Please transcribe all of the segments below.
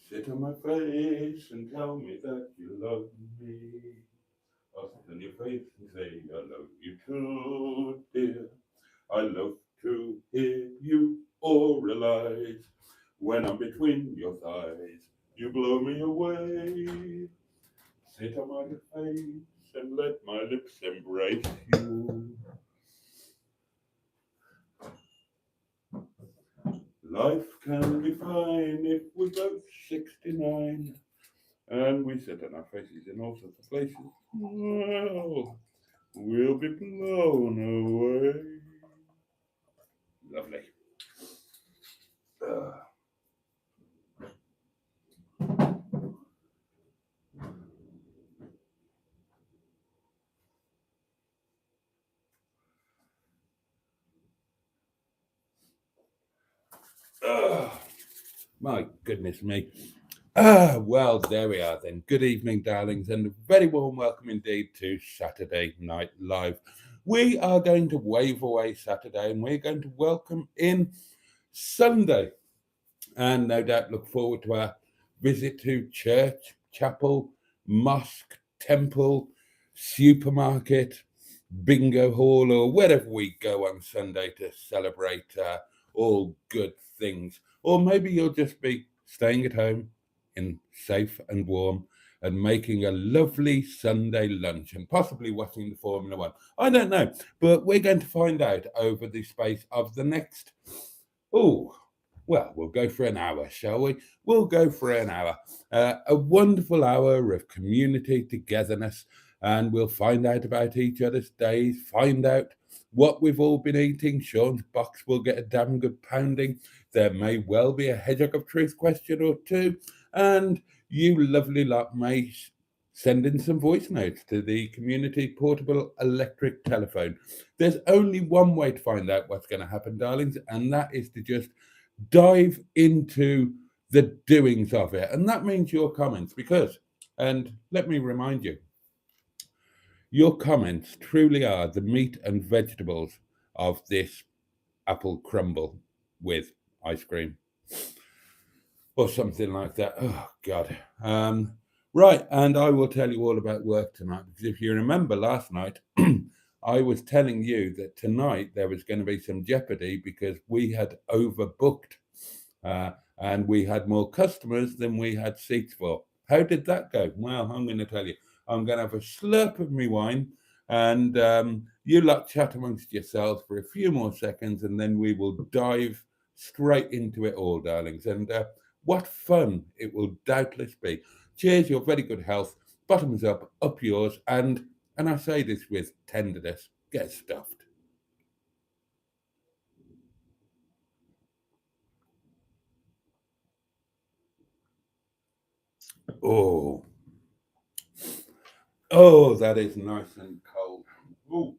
Sit on my face and tell me that you love me. I'll sit on your face and say I love you too, dear. I love to hear you oralize. When I'm between your thighs, you blow me away. Sit on my face and let my lips embrace you. Life can be fine if we're both 69 and we sit on our faces in all sorts of places. Well, we'll be blown away. Lovely. Uh, my goodness me. Well, there we are then. Good evening, darlings, and a very warm welcome indeed to Saturday Night Live. We are going to wave away Saturday and we're going to welcome in Sunday. And no doubt look forward to our visit to church, chapel, mosque, temple, supermarket, bingo hall, or wherever we go on Sunday to celebrate all good things. Or maybe you'll just be staying at home in safe and warm and making a lovely Sunday lunch and possibly watching the Formula One. I don't know, but we're going to find out over the space of the next, well, we'll go for an hour, shall we? We'll go for an hour. A wonderful hour of community togetherness, and we'll find out about each other's days, find out what we've all been eating. Sean's box will get a damn good pounding. There may well be a hedgehog of truth question or two, and you lovely lot may send in some voice notes to the community portable electric telephone. There's only one way to find out what's going to happen, darlings, and that is to just dive into the doings of it. And that means your comments, because, and let me remind you, your comments truly are the meat and vegetables of this apple crumble with ice cream or something like that. Oh, God. Right. And I will tell you all about work tonight, because if you remember last night, I was telling you that tonight there was going to be some jeopardy because we had overbooked and we had more customers than we had seats for. How did that go? Well, I'm going to tell you. I'm going to have a slurp of my wine, and you lot chat amongst yourselves for a few more seconds, and then we will dive straight into it all, darlings. And what fun it will doubtless be. Cheers, your very good health. Bottoms up yours, and I say this with tenderness, get stuffed. Oh, oh, that is nice and cold. Oh,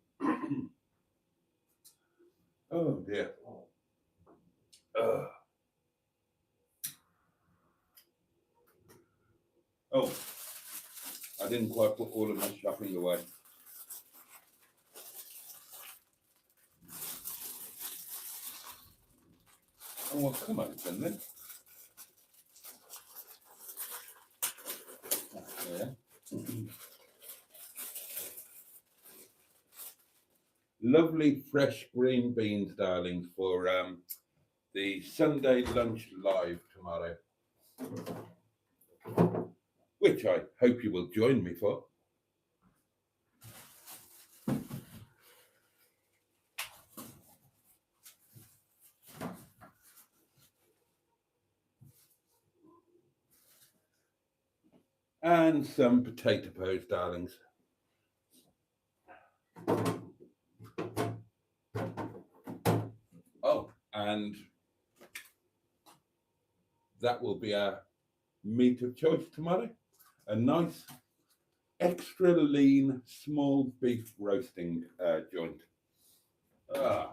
oh dear. Uh, oh, I didn't quite put all of my shopping away. Oh, well, come on, then. Yeah. Lovely fresh green beans, darling, for the Sunday lunch live tomorrow, which I hope you will join me for. And some potato peas, darlings. Oh, and that will be our meat of choice tomorrow. A nice, extra lean, small beef roasting joint. Ah,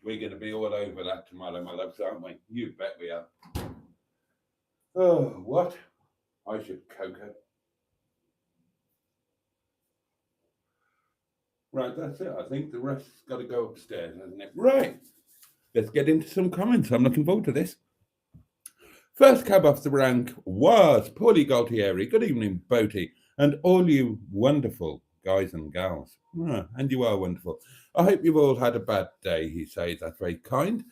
we're going to be all over that tomorrow, my loves, aren't we? You bet we are. Oh, what? I should cocoa. Right, that's it. I think the rest's got to go upstairs, hasn't it? Right. Let's get into some comments. I'm looking forward to this. First cab off the rank was Paulie Galtieri. Good evening, Boaty, and all you wonderful guys and gals. And you are wonderful. I hope you've all had a bad day, he says. That's very kind.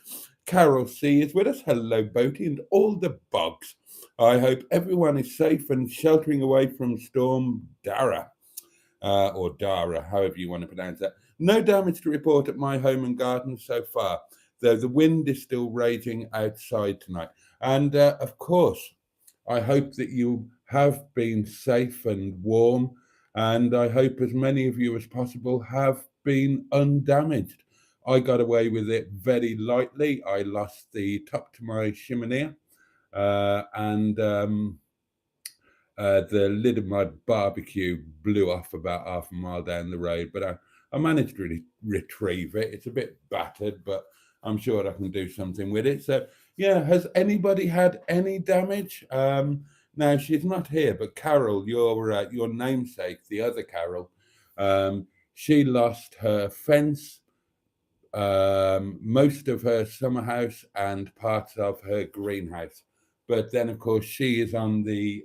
Carol C is with us. Hello, Boaty, and all the bugs. I hope everyone is safe and sheltering away from Storm Dara, or Dara, however you want to pronounce that. No damage to report at my home and garden so far, though the wind is still raging outside tonight. And of course, I hope that you have been safe and warm, and I hope as many of you as possible have been undamaged. I got away with it very lightly. I lost the top to my chimney, and the lid of my barbecue blew off about half a mile down the road, but I managed to really retrieve it. It's a bit battered, but I'm sure I can do something with it. So, yeah, has anybody had any damage? Now, she's not here, but Carol, your namesake, the other Carol, she lost her fence, most of her summer house, and parts of her greenhouse. But then, of course, she is on the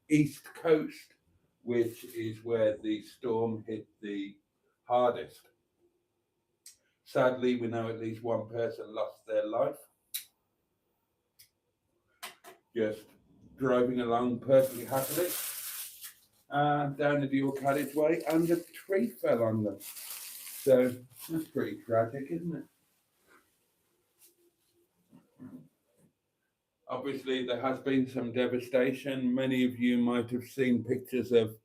East Coast, which is where the storm hit the hardest. Sadly, we know at least one person lost their life. Just driving along perfectly happily down the dual carriageway, and a tree fell on them. So that's pretty tragic, isn't it? Obviously, there has been some devastation. Many of you might have seen pictures of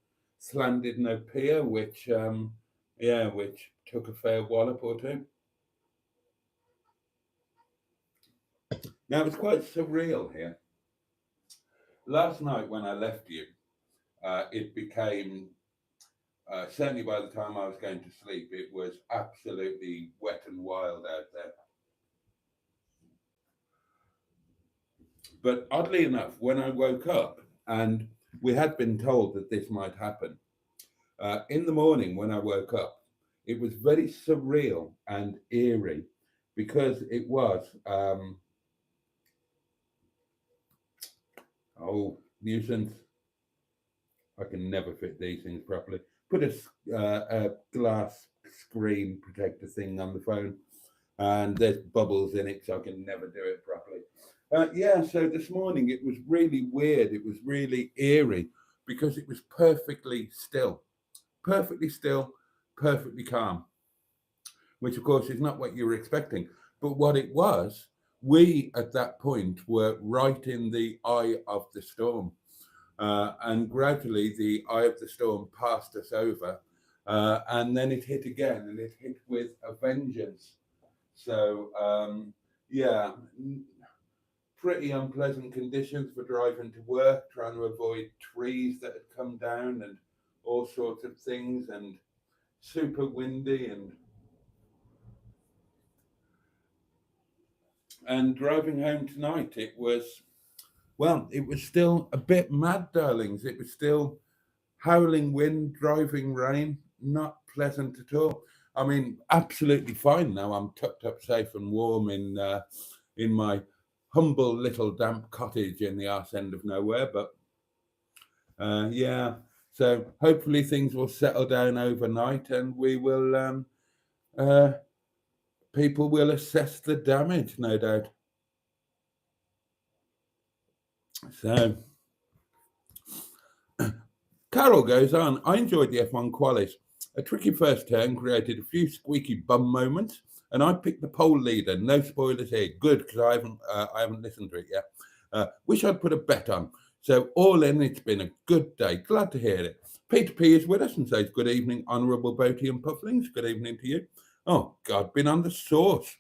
Llandudno Pier, which took a fair wallop or two. Now, it's quite surreal here. Last night when I left you, it became, certainly by the time I was going to sleep, it was absolutely wet and wild out there. But oddly enough, when I woke up, and we had been told that this might happen, in the morning when I woke up, it was very surreal and eerie because it was, nuisance. I can never fit these things properly. Put a glass screen protector thing on the phone, and there's bubbles in it, so I can never do it properly. So this morning it was really weird. It was really eerie because it was perfectly still, perfectly calm, which of course is not what you were expecting. But what it was, we at that point were right in the eye of the storm. And gradually the eye of the storm passed us over, and then it hit again, and it hit with a vengeance. So, pretty unpleasant conditions for driving to work, trying to avoid trees that had come down and all sorts of things, and super windy, and driving home tonight, it was still a bit mad, darlings. It was still howling wind, driving rain, not pleasant at all. I mean, absolutely fine now. I'm tucked up safe and warm in my humble little damp cottage in the arse end of nowhere. But so hopefully things will settle down overnight, and we will people will assess the damage, no doubt. So Carol goes on. I enjoyed the F1 qualies. A tricky first turn created a few squeaky bum moments, and I picked the pole leader. No spoilers here. Good, because I haven't listened to it yet. Wish I'd put a bet on. So all in, it's been a good day. Glad to hear it. Peter P is with us and says, good evening, Honourable Boaty and Pufflings. Good evening to you. Oh, God, been on the sauce,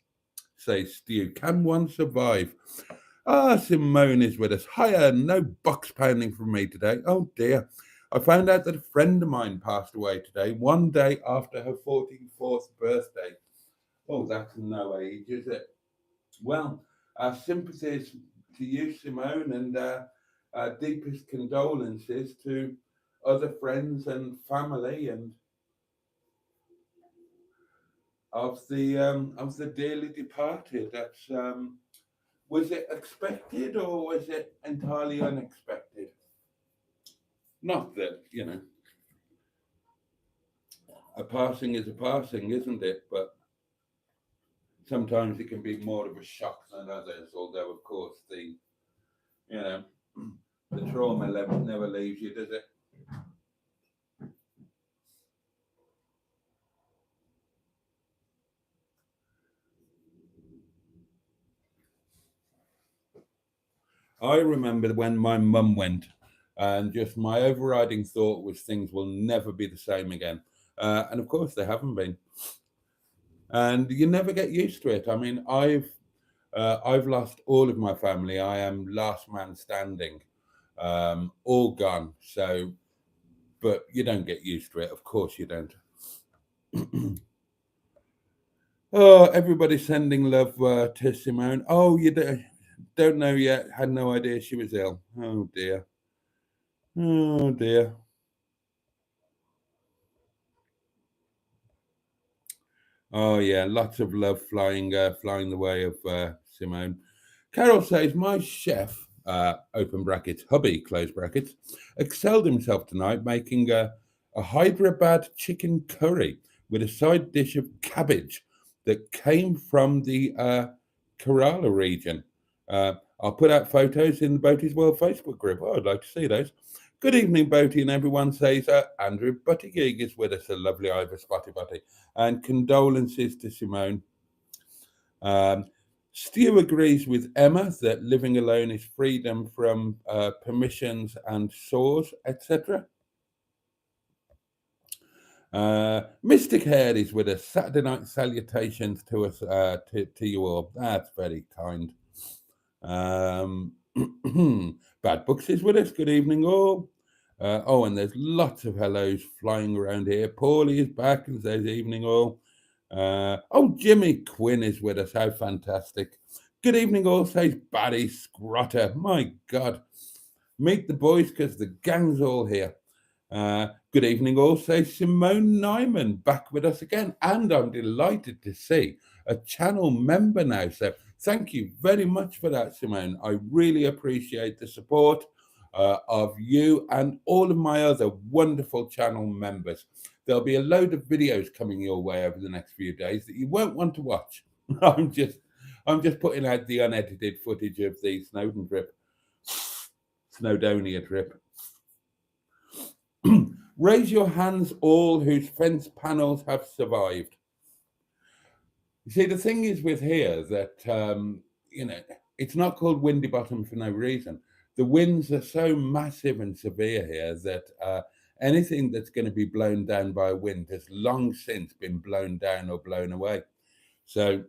says Stu. Can one survive? Simone is with us. Hiya, no box pounding from me today. Oh, dear. I found out that a friend of mine passed away today, one day after her 44th birthday. Oh, that's no age, is it? Well, our sympathies to you, Simone, and our deepest condolences to other friends and family and of the dearly departed. That's Was it expected or was it entirely unexpected? Not that, a passing is a passing, isn't it? But sometimes it can be more of a shock than others, although, of course, you know, the trauma level never leaves you, does it? I remember when my mum went, and just my overriding thought was things will never be the same again. And of course, they haven't been. And you never get used to it. I mean, I've lost all of my family. I am last man standing, all gone. So, but you don't get used to it. Of course, you don't. Oh, everybody's sending love to Simone. Oh, you don't know yet. Had no idea she was ill. Oh dear. Oh dear. Oh yeah, lots of love flying the way of Simone. Carol says my chef, open brackets, hubby, close brackets, excelled himself tonight making a Hyderabad chicken curry with a side dish of cabbage that came from the Kerala region. I'll put out photos in the Boaty's World Facebook group. Oh, I'd like to see those. Good evening, Boaty, and everyone says Andrew Buttigieg is with us, a lovely Ivor Spotty Butty, and condolences to Simone. Stu agrees with Emma that living alone is freedom from permissions and sores, etc. Mystic Hair is with us. Saturday night salutations to us, to you all. That's very kind. Bad Books is with us. Good evening, all. And there's lots of hellos flying around here. Paulie is back and says evening, all. Jimmy Quinn is with us. How fantastic. Good evening, all, says Barry Scrotter. My God. Meet the boys because the gang's all here. Good evening, all, says Simone Nyman, back with us again. And I'm delighted to see a channel member now. So thank you very much for that, Simone. I really appreciate the support of you and all of my other wonderful channel members. There'll be a load of videos coming your way over the next few days that you won't want to watch. I'm just putting out the unedited footage of the Snowdonia trip. Raise your hands, all whose fence panels have survived. You see, the thing is with here that it's not called Windy Bottom for no reason. The winds are so massive and severe here that anything that's going to be blown down by a wind has long since been blown down or blown away. So,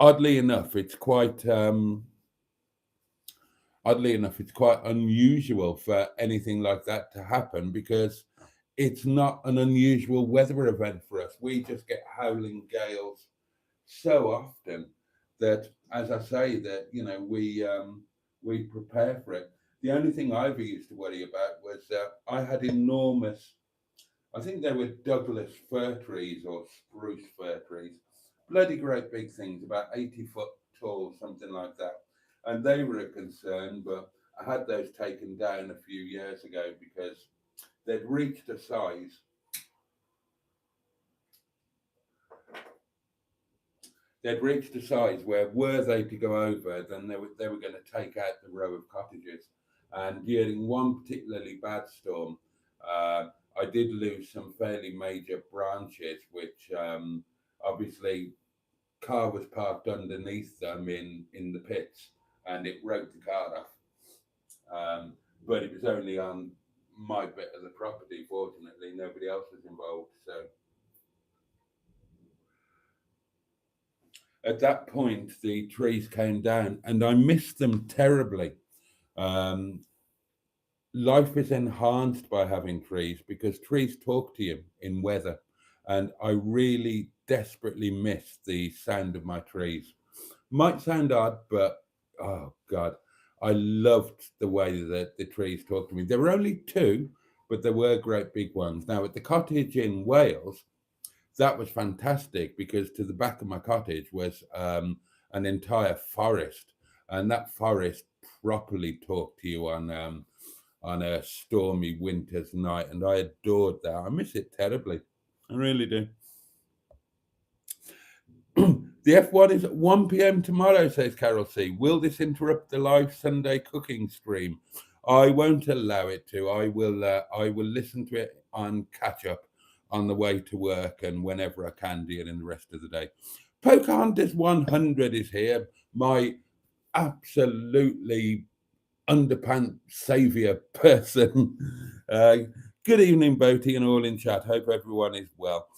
oddly enough, it's quite unusual for anything like that to happen because it's not an unusual weather event for us. We just get howling gales so often that, as I say, that we prepare for it. The only thing I ever used to worry about was I had enormous, I think they were Douglas fir trees or spruce fir trees, bloody great big things, about 80 foot tall, something like that. And they were a concern, but I had those taken down a few years ago because they'd reached a size. They'd reached a size where, were they to go over, then they were going to take out the row of cottages. And during one particularly bad storm, I did lose some fairly major branches, which obviously car was parked underneath them in the pits, and it broke the car off. But it was only on my bit of the property. Fortunately, nobody else was involved. So at that point, the trees came down, and I missed them terribly. Life is enhanced by having trees because trees talk to you in weather, and I really desperately miss the sound of my trees. Might sound odd, but oh God, I loved the way that the trees talked to me. There were only two, but there were great big ones. Now, at the cottage in Wales, that was fantastic because to the back of my cottage was an an entire forest, and that forest properly talked to you on a stormy winter's night, and I adored that. I miss it terribly. I really do. The F1 is at 1 p.m. tomorrow, says Carol C. Will this interrupt the live Sunday cooking stream? I won't allow it to. I will listen to it on catch up on the way to work and whenever I can during the rest of the day. Pocahontas 100 is here. My absolutely underpants saviour person. Good evening, Boaty, and all in chat. Hope everyone is well.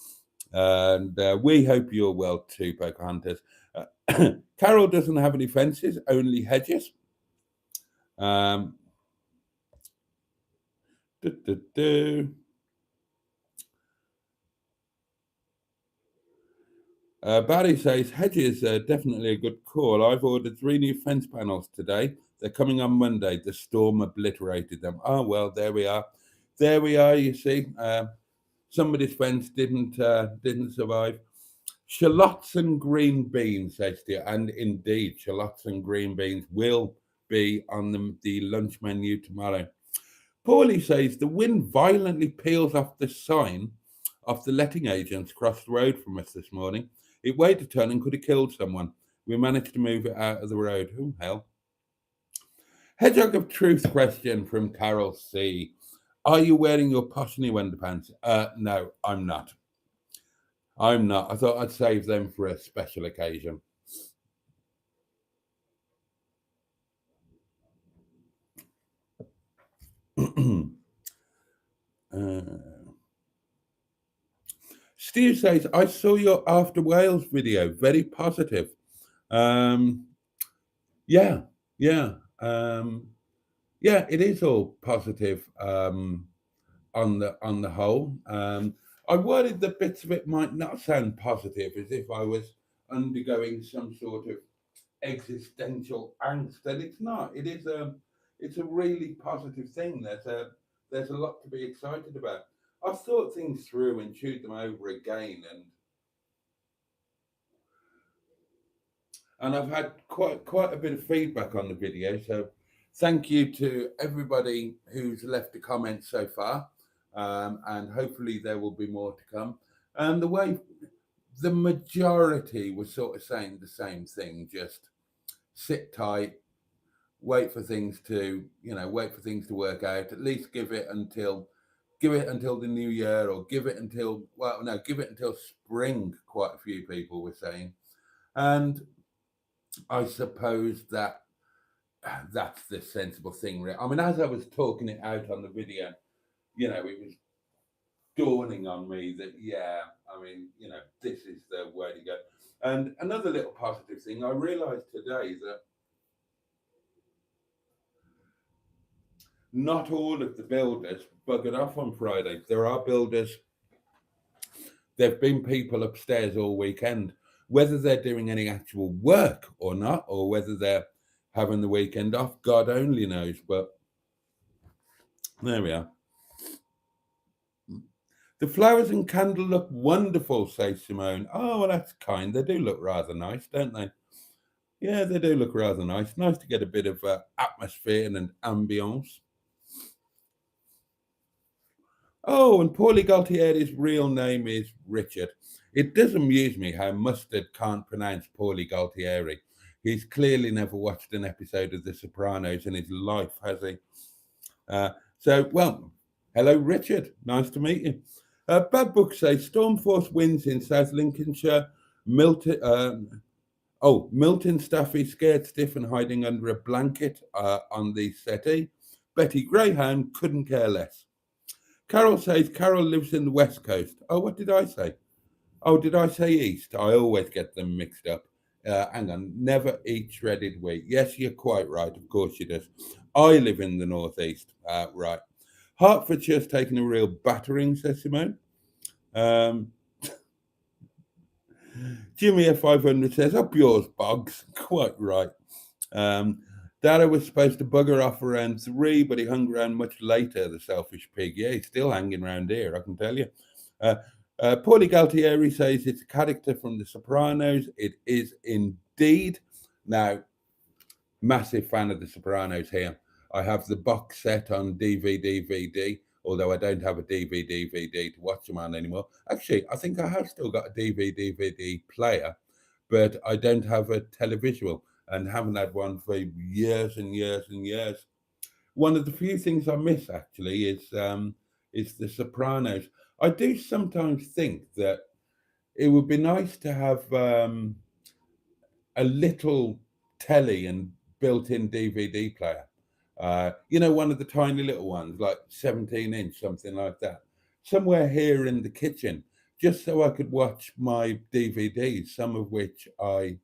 And we hope you're well too, Pocahontas. Carol doesn't have any fences, only hedges. Barry says, hedges are definitely a good call. I've ordered 3 new fence panels today. They're coming on Monday. The storm obliterated them. Oh, well, there we are. There we are, you see. Somebody's fence didn't survive. Shallots and green beans, says dear, and indeed, shallots and green beans will be on the lunch menu tomorrow. Paulie says the wind violently peels off the sign of the letting agents across the road from us this morning. It weighed a ton and could have killed someone. We managed to move it out of the road. Oh, hell. Hedgehog of Truth question from Carol C. Are you wearing your posh new underpants? No, I'm not. I'm not. I thought I'd save them for a special occasion. Steve says, I saw your After Wales video. Very positive. Yeah. It is all positive on the whole. I worried that bits of it might not sound positive, as if I was undergoing some sort of existential angst, and it's not. It's a really positive thing. There's a lot to be excited about. I've thought things through and chewed them over again, and I've had quite a bit of feedback on the video. So thank you to everybody who's left a comment so far. And hopefully there will be more to come. And the majority was sort of saying the same thing, just sit tight, wait for things to work out. At least give it until the new year, or give it until spring, quite a few people were saying. And I suppose that's the sensible thing. I mean, as I was talking it out on the video, it was dawning on me that, this is the way to go. And another little positive thing, I realised today that not all of the builders buggered off on Friday. There are builders, there have been people upstairs all weekend, whether they're doing any actual work or not, or whether they're having the weekend off, God only knows. But there we are. The flowers and candle look wonderful, says Simone. Oh, well, that's kind. They do look rather nice, don't they? Yeah, they do look rather nice. Nice to get a bit of atmosphere and ambience. Oh, and Paulie Galtieri's real name is Richard. It does amuse me how Mustard can't pronounce Paulie Galtieri. He's clearly never watched an episode of The Sopranos in his life, has he? Hello, Richard. Nice to meet you. Bad Book says Stormforce wins in South Lincolnshire. Milton Staffy scared stiff and hiding under a blanket on the settee. Betty Greyhound couldn't care less. Carol says Carol lives in the West Coast. Oh, what did I say? Oh, did I say East? I always get them mixed up. Hang on. Never eat shredded wheat. Yes, you're quite right. Of course she does. I live in the Northeast. Right. Hertfordshire's taken a real battering, says Simone. Jimmy F500 says, up yours, Boggs. Quite right. Dara was supposed to bugger off around 3, but he hung around much later, the selfish pig. Yeah, he's still hanging around here, I can tell you. Paulie Galtieri says it's a character from The Sopranos. It is indeed. Now, massive fan of The Sopranos here. I have the box set on DVD, although I don't have a DVD to watch them on anymore. Actually, I think I have still got a DVD player, but I don't have a televisual and haven't had one for years and years and years. One of the few things I miss actually is The Sopranos. I do sometimes think that it would be nice to have a little telly and built-in DVD player. One of the tiny little ones, like 17-inch, something like that, somewhere here in the kitchen, just so I could watch my DVDs, some of which I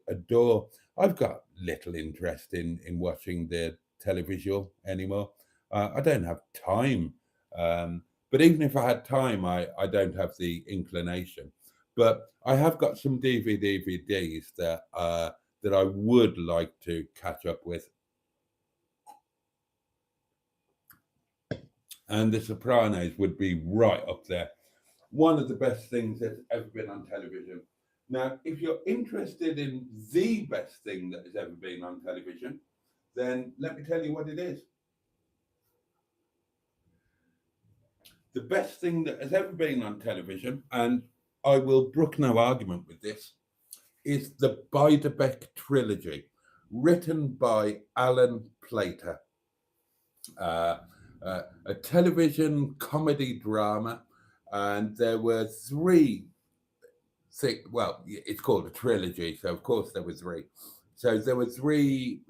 adore. I've got little interest in watching the televisual anymore. I don't have time, but even if I had time, I don't have the inclination. But I have got some DVDs that I would like to catch up with. And The Sopranos would be right up there. One of the best things that's ever been on television. Now, if you're interested in the best thing that has ever been on television, then let me tell you what it is. The best thing that has ever been on television, and I will brook no argument with this, is the Beiderbecke trilogy, written by Alan Plater. A television comedy drama, and there were three. Well, it's called a trilogy, so of course there were three. So there were three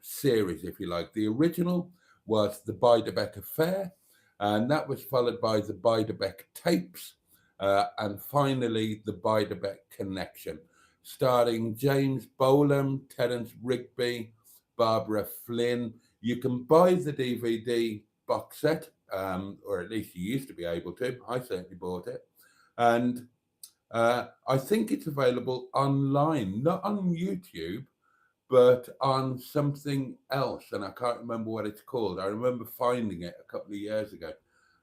series, if you like. The original was the Beiderbecke Affair, and that was followed by the Beiderbecke Tapes, and finally the Beiderbecke Connection, starring James Bolam, Terence Rigby, Barbara Flynn. You can buy the DVD box set, or at least you used to be able to. I certainly bought it. And I think it's available online, not on YouTube, but on something else. And I can't remember what it's called. I remember finding it a couple of years ago.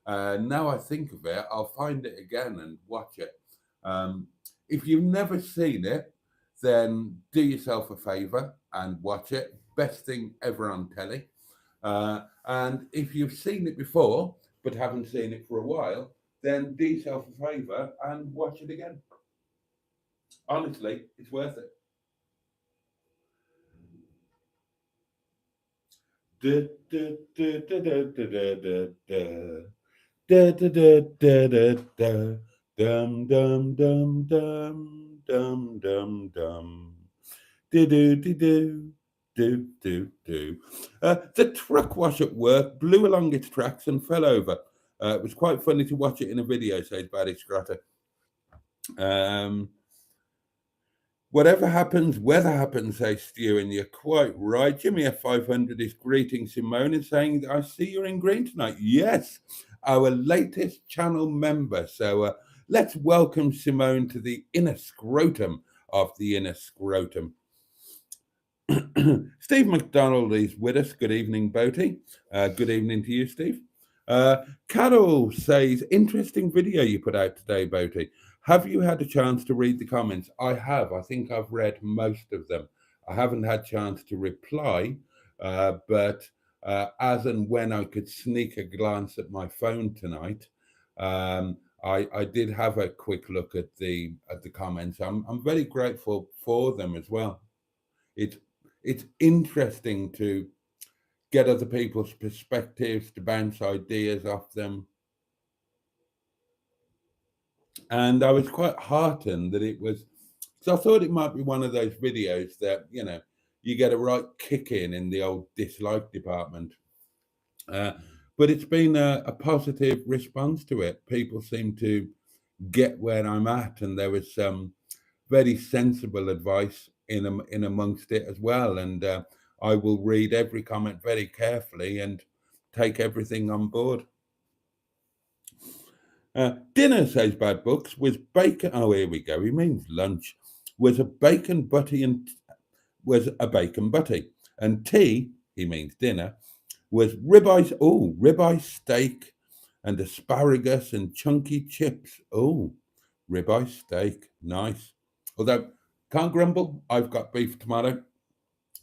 Now I think of it, I'll find it again and watch it. If you've never seen it, then do yourself a favor and watch it. Best thing ever on telly. And if you've seen it before, but haven't seen it for a while, then do yourself a favor and watch it again. Honestly, it's worth it. Dum dum dum dum dum dum dum. Do do do do. The truck wash at work blew along its tracks and fell over. It was quite funny to watch it in a video, says Barry Scrotter. Whatever happens, weather happens, says Stu, and you're quite right. Jimmy F500 is greeting Simone and saying, I see you're in green tonight. Yes, our latest channel member. So let's welcome Simone to the inner scrotum of the inner scrotum. Steve McDonald is with us. Good evening, Boaty. Good evening to you, Steve. Carol says, interesting video you put out today, Boaty. Have you had a chance to read the comments? I have. I think I've read most of them. I haven't had a chance to reply, but as and when I could sneak a glance at my phone tonight, I did have a quick look at the comments. I'm very grateful for them as well. It's interesting to get other people's perspectives, to bounce ideas off them. And I was quite heartened that it was, because I thought it might be one of those videos that, you get a right kick in the old dislike department. But it's been a positive response to it. People seem to get where I'm at, and there was some very sensible advice in amongst it as well. And I will read every comment very carefully and take everything on board. Dinner, says Bad Books, was bacon. Oh, here we go. He means lunch. Was a bacon butty and tea. He means dinner. Was ribeye steak and asparagus and chunky chips. Oh, ribeye steak, nice. Although Can't grumble. I've got beef tomorrow.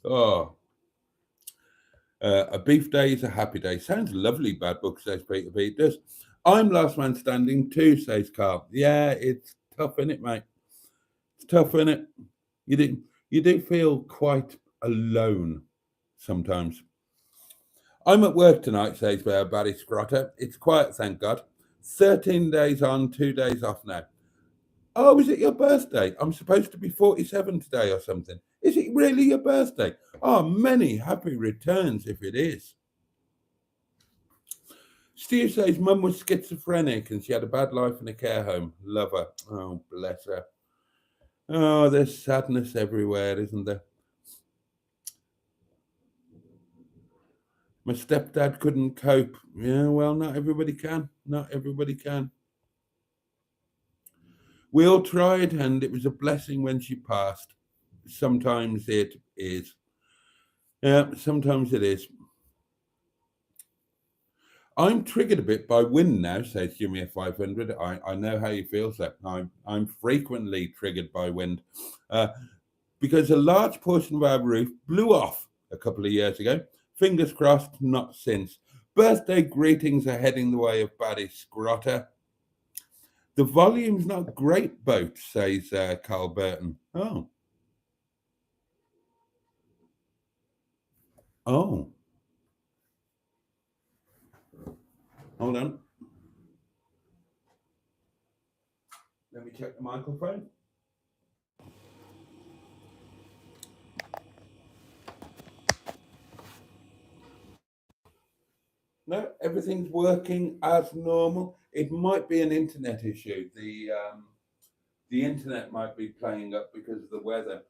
Oh, a beef day is a happy day. Sounds lovely, Bad Book, says Peter Peters. I'm last man standing too, says Carl. Yeah, it's tough, innit, mate? It's tough, innit? You do feel quite alone sometimes. I'm at work tonight, says Barry Scrotter. It's quiet, thank God. 13 days on, 2 days off now. Oh, is it your birthday? I'm supposed to be 47 today or something. Is it really your birthday? Oh, many happy returns if it is. Steve says mum was schizophrenic and she had a bad life in a care home. Love her. Oh, bless her. Oh, there's sadness everywhere, isn't there? My stepdad couldn't cope. Yeah, well, not everybody can. Not everybody can. We all tried, and it was a blessing when she passed. Sometimes it is. Yeah, sometimes it is. I'm triggered a bit by wind now, says Jimmy at 500. I know how you feel, sir. I'm frequently triggered by wind because a large portion of our roof blew off a couple of years ago. Fingers crossed, not since. Birthday greetings are heading the way of Barry Scrotter. The volume's not great, Boat, says Carl Burton. Oh. Oh. Hold on. Let me check the microphone. No, everything's working as normal. It might be an internet issue. The internet might be playing up because of the weather.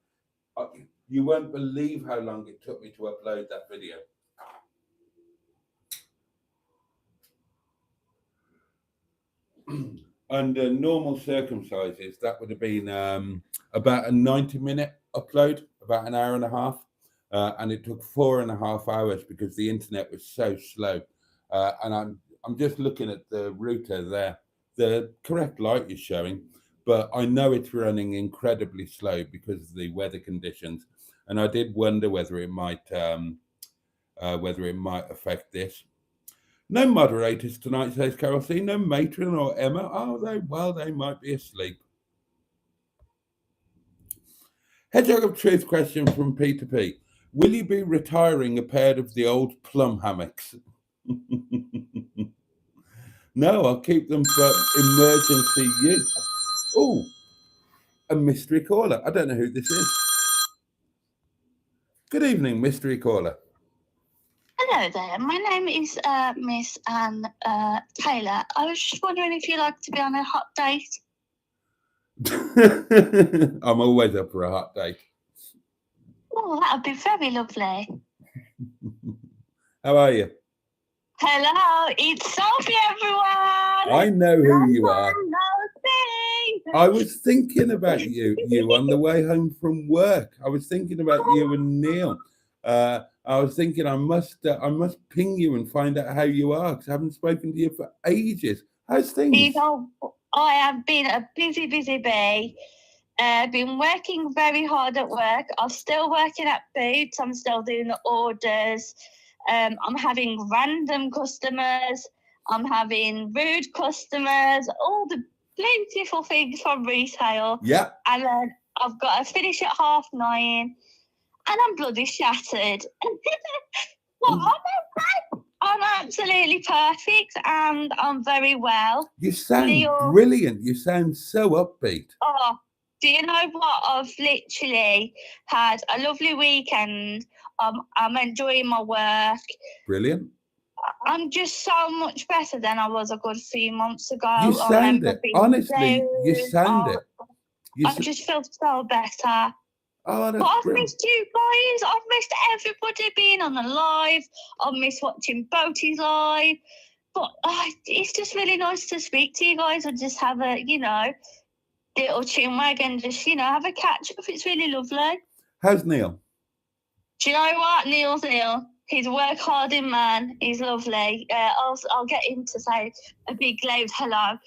You won't believe how long it took me to upload that video. Under normal circumstances, that would have been about a 90-minute upload, about an hour and a half. And it took 4.5 hours because the internet was so slow. And I'm just looking at the router there. The correct light is showing, but I know it's running incredibly slow because of the weather conditions. And I did wonder whether it might affect this. No moderators tonight, says Carol C. No matron or Emma. Oh, they might be asleep. Hedgehog of Truth question from Peter P. Will you be retiring a pair of the old plum hammocks? No, I'll keep them for emergency use. Oh, a mystery caller. I don't know who this is. Good evening, mystery caller. Hello there. My name is Miss Anne Taylor. I was just wondering if you'd like to be on a hot date. I'm always up for a hot date. Oh, that would be very lovely. How are you? Hello, it's Sophie, everyone. I know who you are. Sophie. I was thinking about you on the way home from work. I was thinking about you and Neil. I was thinking I must ping you and find out how you are because I haven't spoken to you for ages. How's things? I have been a busy bee. I've been working very hard at work. I'm still working at Boots. I'm still doing the orders. I'm having random customers. I'm having rude customers. All the beautiful things from retail. Yeah. And then I've got to finish at 9:30. And I'm bloody shattered. Well, I'm absolutely perfect and I'm very well. You sound brilliant. You sound so upbeat. Oh, do you know what? I've literally had a lovely weekend. I'm enjoying my work. Brilliant. I'm just so much better than I was a good few months ago. You sound it. Honestly, you sound it. I just feel so better. Oh, that's but I've brilliant. missed you guys. I've missed everybody being on the live. I've missed watching Boaty's live. But it's just really nice to speak to you guys and just have a, little chinwag and just, have a catch up. It's really lovely. How's Neil? Do you know what? Neil's Neil. He's a work-harding man. He's lovely. I'll get him to say a big loud hello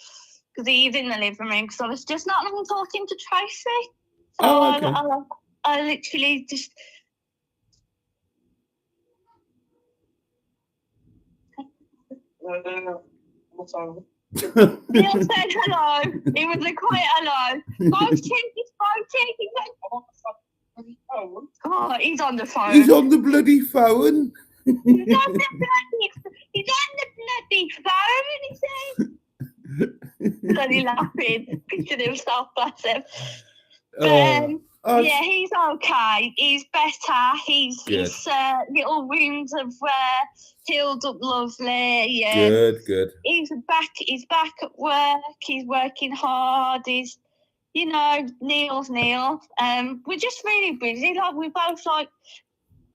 because he's in the living room because I was just not long talking to Tracy. So Oh, okay. I literally just. Neil said hello. It was a quiet hello. Boaty. Oh, he's on the phone. He's on the bloody phone. He's on the bloody phone, he said. Bloody laughing, pinching himself, bless him. Yeah, he's okay. He's better. His little wounds have healed up lovely. Good. He's back at work. He's working hard. He's, Neil's Neil. We're just really busy. Like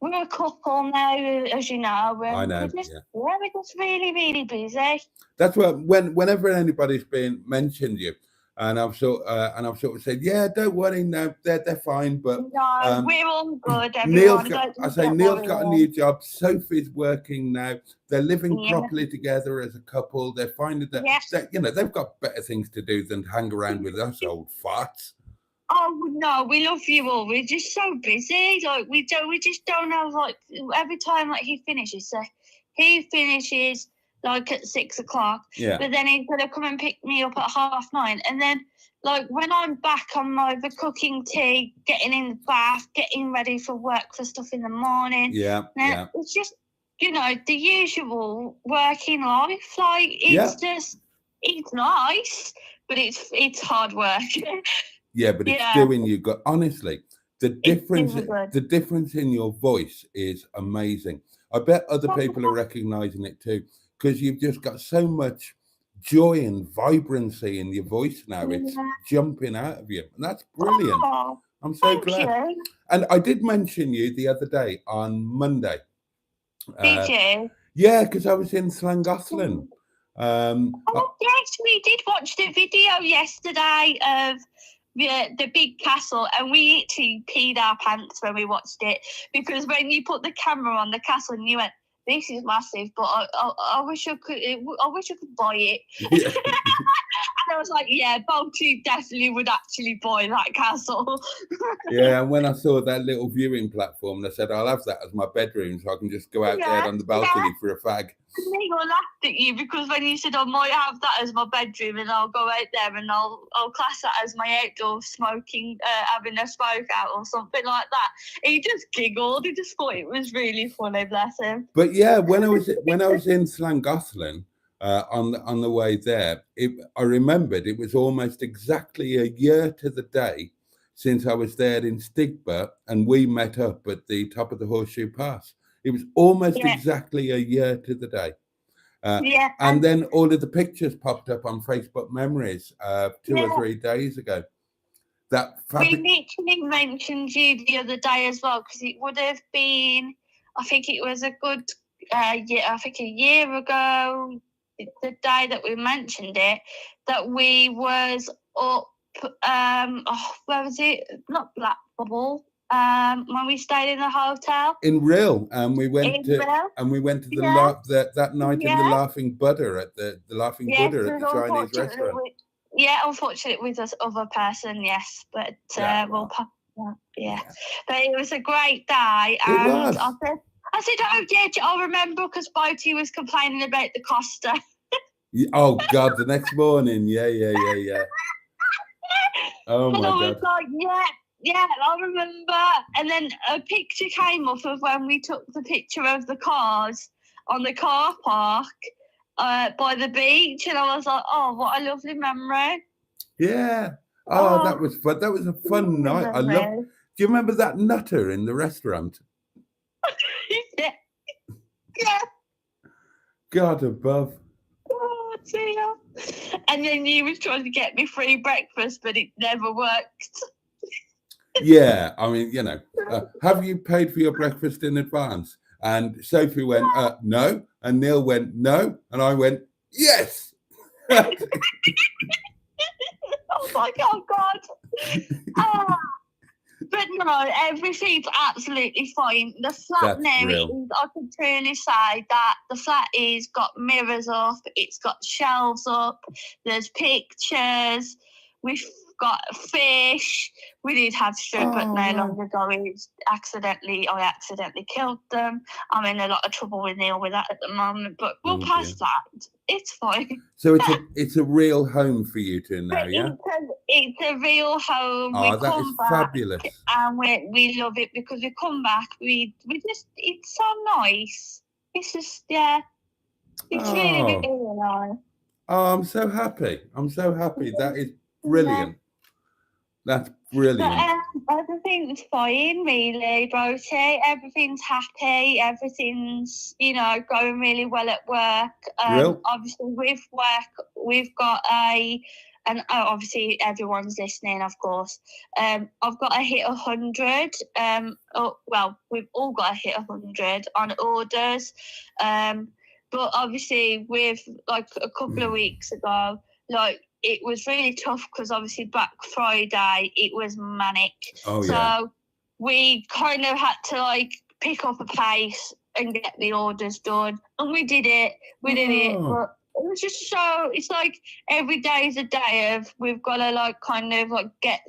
we're a couple now, as you know. I know. We're just really, really busy. That's what whenever anybody's been mentioned you, and I've sort of said, yeah, don't worry, no, they're fine. But no, we're all good. Neil's got a new job. Sophie's working now. They're living properly together as a couple. They're finding that they've got better things to do than hang around with us old farts. Oh no, we love you all. We're just so busy. Like we just don't have every time he finishes. So he finishes at 6 o'clock. Yeah. But then he's gonna come and pick me up at 9:30. And then when I'm back, I'm either cooking tea, getting in the bath, getting ready for work for stuff in the morning. Yeah. It's just the usual working life. It's nice, but it's hard work. Yeah, but it's doing you good. Honestly, the difference in your voice is amazing. I bet other people are recognizing it too, because you've just got so much joy and vibrancy in your voice now. It's jumping out of you, and that's brilliant. Oh, I'm so glad. You. And I did mention you the other day on Monday. Did you? Yeah, because I was in Llangollen. Yes, we did watch the video yesterday of the big castle, and we actually peed our pants when we watched it, because when you put the camera on the castle and you went, this is massive, but I wish I could buy it. Yeah. And I was like, yeah, Boaty definitely would actually buy that castle. Yeah, and when I saw that little viewing platform, I said, I'll have that as my bedroom so I can just go out there on the balcony for a fag. I laughed at you because when you said I might have that as my bedroom and I'll go out there and I'll class that as my outdoor smoking, having a smoke out or something like that. He just giggled. He just thought it was really funny, bless him. But yeah, when I was in Llangollen on the way there, I remembered it was almost exactly a year to the day since I was there in Stigba and we met up at the top of the Horseshoe Pass. It was almost exactly a year to the day. And then all of the pictures popped up on Facebook Memories 2 or 3 days ago. We literally mentioned you the other day as well, because it would have been, I think it was a good a year ago, the day that we mentioned it, that we was up, where was it? Not Black Bubble. When we stayed in the hotel in Rill, and we went to that night in the Laughing Buddha at the Laughing Buddha at the Chinese restaurant. Unfortunately with this other person, yes, but we'll pop that. Yeah, but it was a great day, and I said, oh yeah, I remember, because Boaty was complaining about the Costa. Oh God, the next morning, yeah. Oh my God. And I was like, yeah, I remember. And then a picture came up of when we took the picture of the cars on the car park by the beach, and I was like, oh, what a lovely memory. Yeah. Oh, that was fun. That was a fun night. I love. Do you remember that nutter in the restaurant? Yeah. God above. Oh dear. And then you was trying to get me free breakfast, but it never worked. Yeah, I mean, have you paid for your breakfast in advance? And Sophie went, no. And Neil went, no. And I went, yes. Oh my God. But no, everything's absolutely fine. The flat now, I can truly say that the flat is got mirrors up, it's got shelves up, there's pictures. We've got fish. We did have shrimp, but no no. longer ago. I accidentally killed them. I'm in a lot of trouble with Neil with that at the moment, but we'll pass that. It's fine. So it's a real home for you two now, yeah? It's a real home. Oh, We that come is back fabulous. and we love it because we come back. We just, it's so nice. It's just, yeah. It's really, really nice. Oh, I'm so happy. That is brilliant. That's brilliant. But everything's fine, really, Boaty. Everything's happy. Everything's, going really well at work. Obviously, with work, we've got and obviously everyone's listening, of course. I've got to hit 100. We've all got to hit 100 on orders. But obviously, with like a couple of weeks ago, it was really tough because obviously Black Friday, it was manic. Oh, yeah. So we kind of had to pick up a pace and get the orders done. And we did it. But it was just it's like every day is a day of we've got to get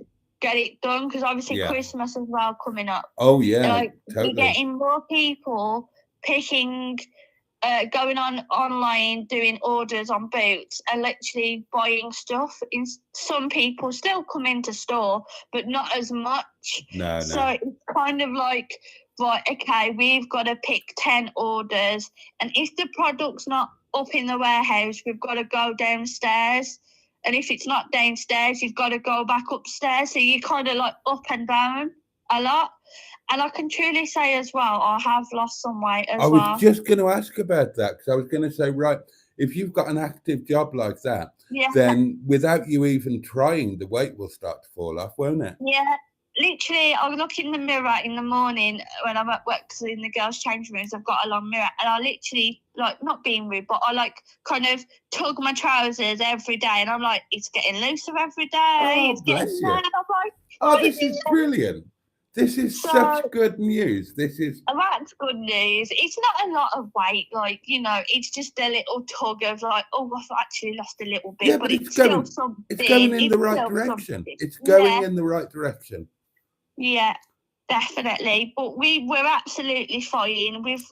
it done because obviously Christmas as well coming up. Oh, yeah. Totally. We're getting more people picking... going online, doing orders on Boots and literally buying stuff. Some people still come into store, but not as much. No. So it's kind of right, okay, we've got to pick 10 orders. And if the product's not up in the warehouse, we've got to go downstairs. And if it's not downstairs, you've got to go back upstairs. So you're kind of up and down a lot. And I can truly say as well, I have lost some weight as well. I was just going to ask about that because I was going to say, right, if you've got an active job like that, then without you even trying, the weight will start to fall off, won't it? Yeah, literally, I look in the mirror in the morning when I'm at work because in the girls' change rooms, I've got a long mirror. And I literally, not being rude, but I kind of tug my trousers every day. And I'm like, it's getting looser every day. Oh, it's getting bless you. I'm like, this is brilliant. This is such good news. That's good news. It's not a lot of weight, it's just a little tug of I've actually lost a little bit. Yeah, but it's going, still something. It's going in the right direction. It's going in the right direction. Yeah, definitely. But we're absolutely fine. With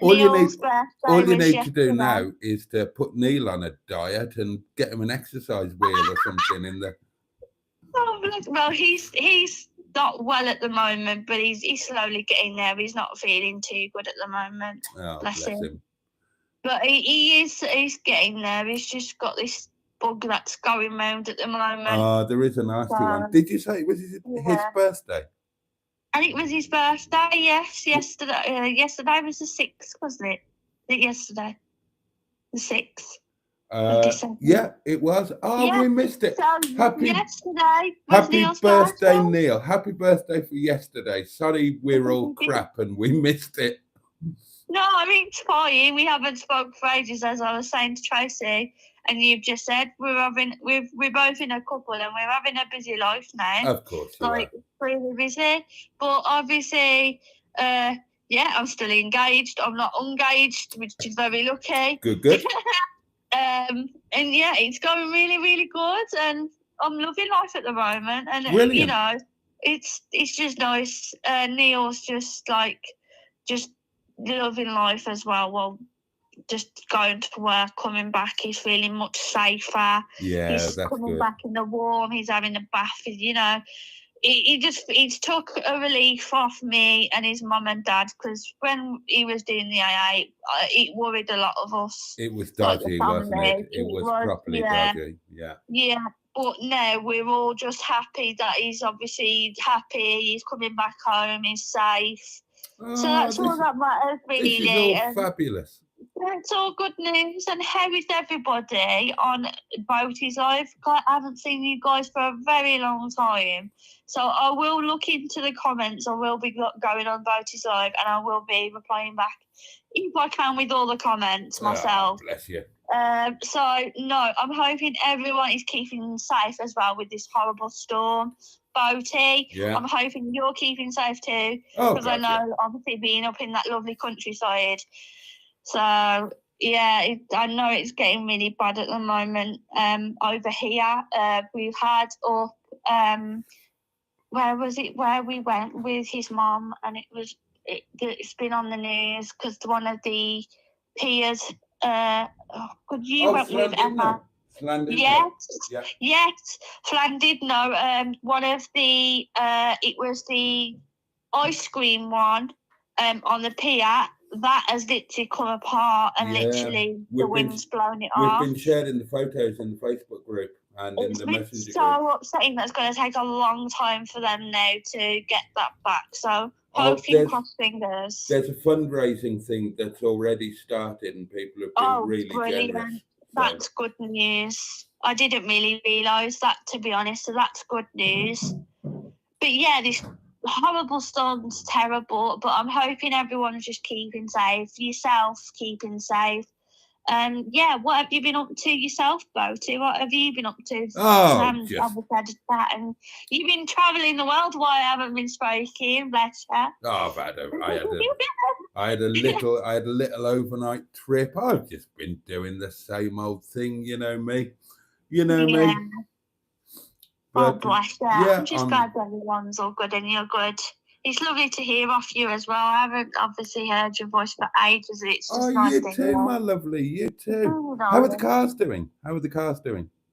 Neil's birthday. All you need to do now is to put Neil on a diet and get him an exercise wheel or something in the... Well, he's not well at the moment, but he's slowly getting there. He's not feeling too good at the moment. Oh, bless him. But he's getting there. He's just got this bug that's going round at the moment. Oh, there is a nasty one. Did you say it was his birthday? And it was his birthday, yes. Yesterday was the 6th, wasn't it? Yesterday. The 6th. Yeah, it was. We missed it. Happy birthday, Neil. Happy birthday for yesterday. Sorry, we're all crap and we missed it. No, I mean, it's fine. We haven't spoke for ages, as I was saying to Tracy, and you've just said we're both in a couple and we're having a busy life now. Of course, really busy. But obviously, I'm still engaged. I'm not engaged, which is very lucky. Good. And it's going really, really good, and I'm loving life at the moment. And brilliant. It's just nice. Neil's just loving life as well. Well, just going to work, coming back, he's feeling much safer. Yeah, he's coming back in the warm. He's having a bath. He took a relief off me and his mum and dad, because when he was doing the AA, it worried a lot of us. It was dodgy, wasn't it? It was properly dodgy. Yeah, but now we're all just happy that he's obviously happy. He's coming back home. He's safe. So that's all that matters, really. This is all fabulous. It's all good news. And how is everybody on Boaty's life? I haven't seen you guys for a very long time. So I will look into the comments. I will be going on Boaty's live and I will be replying back if I can with all the comments myself. Bless you. I'm hoping everyone is keeping safe as well with this horrible storm. Boaty, I'm hoping you're keeping safe too, because I know obviously being up in that lovely countryside. So I know it's getting really bad at the moment. Over here, we've had up where was it? Where we went with his mum, and it's been on the news because one of the peers. Could you went with Emma? Yes, yeah. Yes. Flan did know. One of the it was the ice cream one on the pier that has literally come apart and literally the wind's blown it off. We've been sharing the photos in the Facebook group and in the messenger group. It's so upsetting that it's going to take a long time for them now to get that back. So hoping, cross fingers. There's a fundraising thing that's already started and people have been really generous. So. That's good news. I didn't really realise that, to be honest, so that's good news. But yeah, this horrible storm's terrible, but I'm hoping everyone's just keeping safe. Yourself keeping safe. Yeah, what have you been up to yourself, Boaty? What have you been up to? Oh, and you've been travelling the world while I haven't been speaking, bless you. Oh, I had a little overnight trip. I've just been doing the same old thing, you know me. Me. But, bless you. Yeah, I'm just glad everyone's all good and you're good. It's lovely to hear off you as well. I haven't obviously heard your voice for ages. It's just nice you too, my lovely. You too. Oh, no. How are the cars doing?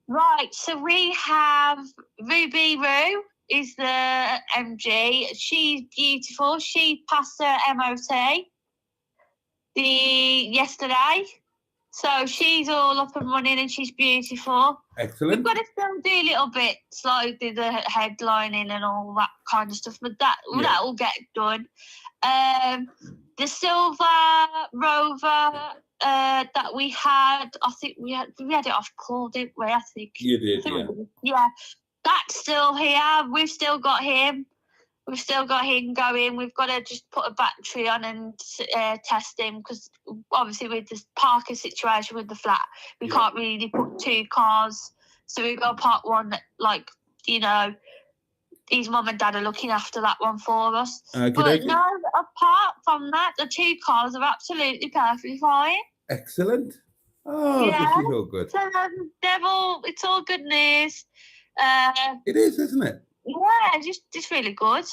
Right, so we have Ruby Roo is the MG. She's beautiful. She passed her MOT yesterday. So she's all up and running and she's beautiful. Excellent. We've got to still do little bits like the headlining and all that kind of stuff, but that will get done. The silver Rover that we had, I think we had it off call, didn't we? I think you did, yeah. Yeah, that's still here. We've still got him. We've still got him going. We've got to just put a battery on and test him because obviously with this parking situation with the flat, we can't really put two cars. So we've got to park one that, like, his mum and dad are looking after that one for us. But no, apart from that, the two cars are absolutely perfectly fine. Excellent. Oh, this is all good. So it's all good news. It is, isn't it? Yeah, just really good.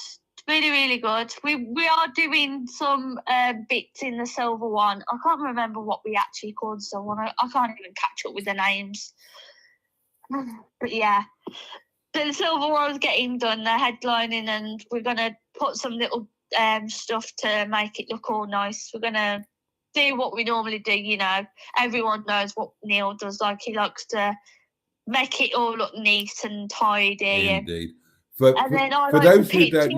Really, really good. We are doing some bits in the silver one. I can't remember what we actually called the silver one. I can't even catch up with the names. But yeah, the silver one's getting done. They're headlining and we're going to put some little stuff to make it look all nice. We're going to do what we normally do, Everyone knows what Neil does. Like, he likes to make it all look neat and tidy. Indeed. For those who don't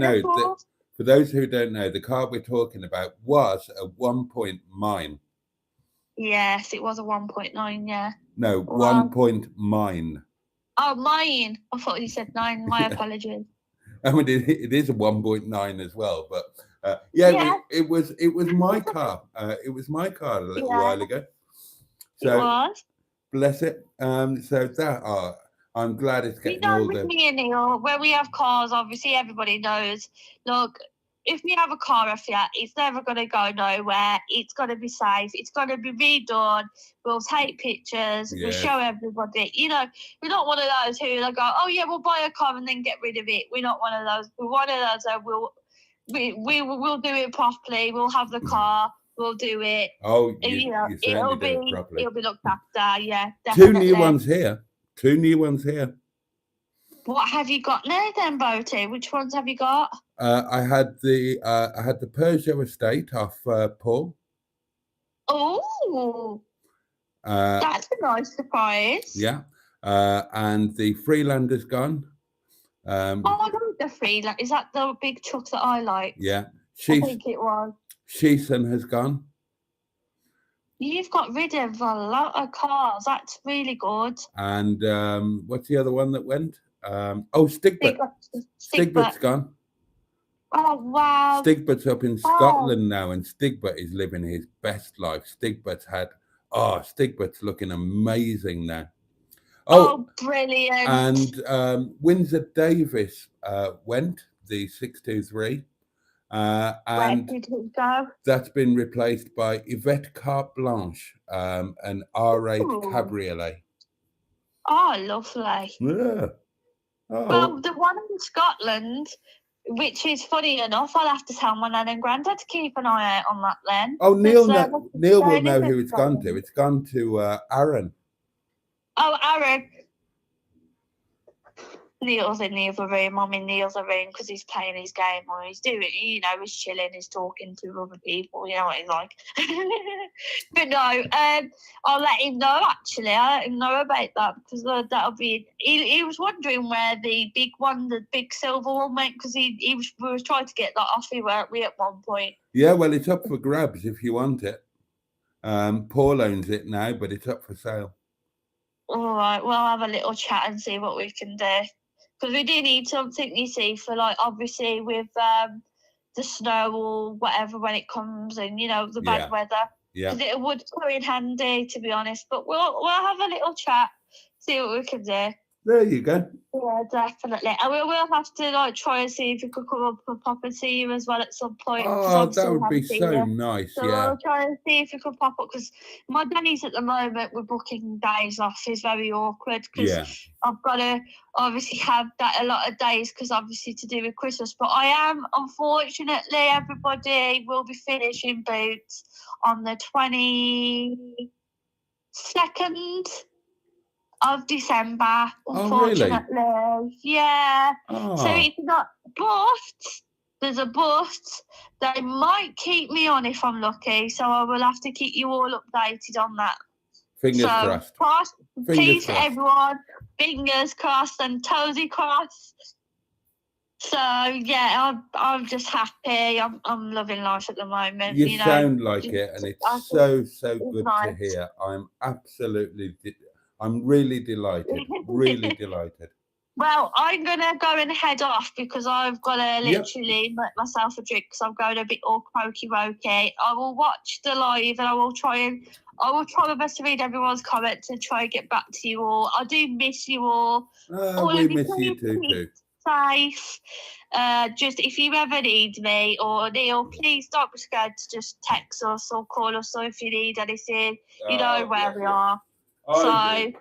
know, the car we're talking about was at one point mine. Yes, it was a 1.9, yeah. No, 1 point mine. Oh, mine. I thought you said 9. My apologies. I mean, it is a 1.9 as well, but it was my car. It was my car a little while ago. So, it was. Bless it. So that I'm glad it's getting all with me and Neil, where we have cars, obviously everybody knows, look, if we have a car off here, it's never going to go nowhere. It's going to be safe. It's going to be redone. We'll take pictures. We'll show everybody. We're not one of those who go, oh, yeah, we'll buy a car and then get rid of it. We're not one of those. We're one of those that we'll do it properly. We'll have the car. We'll do it. Oh, it'll be looked after. Yeah, definitely. 2 new ones here. What have you got now then, Boaty? Which ones have you got? I had the Peugeot estate off Paul. Oh, that's a nice surprise. Yeah, and the Freelander's gone. I like the Freelander. Is that the big truck that I like? Yeah, I think it was. Sheeson has gone. You've got rid of a lot of cars. That's really good. And what's the other one that went? Stigbert. Stigbert's gone. Oh, wow. Stigbert's up in Scotland now, and Stigbert is living his best life. Stigbert's looking amazing now. Oh, brilliant. And Windsor Davis went, the 623. And where did he go? That's been replaced by Yvette Carte Blanche, an R8 Cabriolet. Oh, lovely. Yeah. Oh, Well, the one in Scotland, which is funny enough, I'll have to tell my nan and granddad to keep an eye out on that then. oh, Neil, Neil will they know live who in it's gone to. Scotland. It's gone to Aaron. Oh, Aaron. Neil's in the other room. I'm in the other room because he's playing his game or he's doing, he's chilling, he's talking to other people. You know what he's like. But no, I'll let him know. Actually, I'll let him know about that because that'll be. He was wondering where the big one, the big silver one, went because we was trying to get that off. Weren't we at one point? Yeah, well, it's up for grabs if you want it. Paul owns it now, but it's up for sale. All right, we'll have a little chat and see what we can do. Because we do need something, you see, for like obviously with the snow or whatever when it comes and the bad weather. Yeah. Because it would come in handy, to be honest. But we'll have a little chat, see what we can do. There you go. Yeah, definitely. And we'll have to try and see if we could come up and pop and see you as well at some point. Oh, that would be so nice. So yeah. we'll try and see if we could pop up because my Danny's at the moment with booking days off is very awkward because I've got to obviously have that a lot of days because obviously to do with Christmas. But I am, unfortunately, everybody will be finishing Boots on the 22nd of December, unfortunately. Oh, really? Yeah. Oh. So it's not, but there's a but. They might keep me on if I'm lucky, so I will have to keep you all updated on that. Fingers crossed. Peace, everyone. Fingers crossed and toesy crossed. So yeah, I'm just happy. I'm loving life at the moment. You sound like it, and it's so good to hear. I'm really delighted. Really delighted. Well, I'm gonna go and head off because I've got to literally make myself a drink because I'm going a bit all croaky wokey. I will watch the live and I will try my best to read everyone's comments and try and get back to you all. I do miss you all. We miss you too. Safe. Just if you ever need me or Neil, please don't be scared to just text us or call us. So if you need anything, you know where we are. So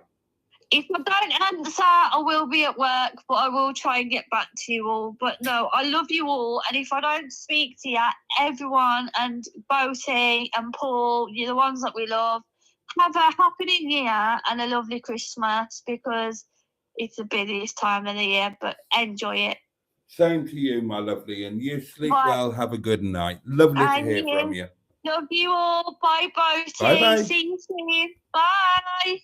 if I don't answer, I will be at work, but I will try and get back to you all. But no, I love you all. And if I don't speak to you, everyone and Boaty and Paul, you're the ones that we love. Have a happy new year and a lovely Christmas because it's the busiest time of the year, but enjoy it. Same to you, my lovely. And you sleep well. Have a good night. Lovely to hear from you. Love you all. Bye, Boaty. Bye-bye. See you soon. Bye.